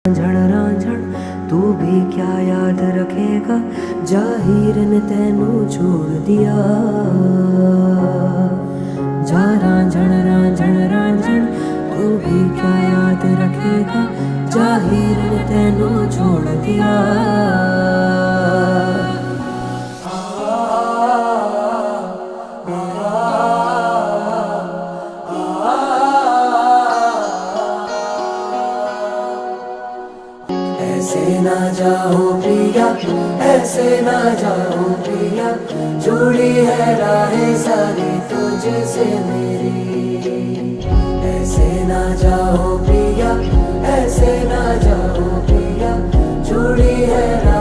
रांझण तू भी क्या याद रखेगा, जाहिर ने तेनू छोड़ दिया। जा रांझण रांझण रांझण तू भी क्या याद रखेगा, जाहिर ने तेनू छोड़ दिया। ऐसे ना जाओ पिया, ऐसे ना जाओ पिया, जुड़ी है राहें सारी तुझसे मेरी। ऐसे ना जाओ पिया, ऐसे ना जाओ पिया, जुड़ी है राहें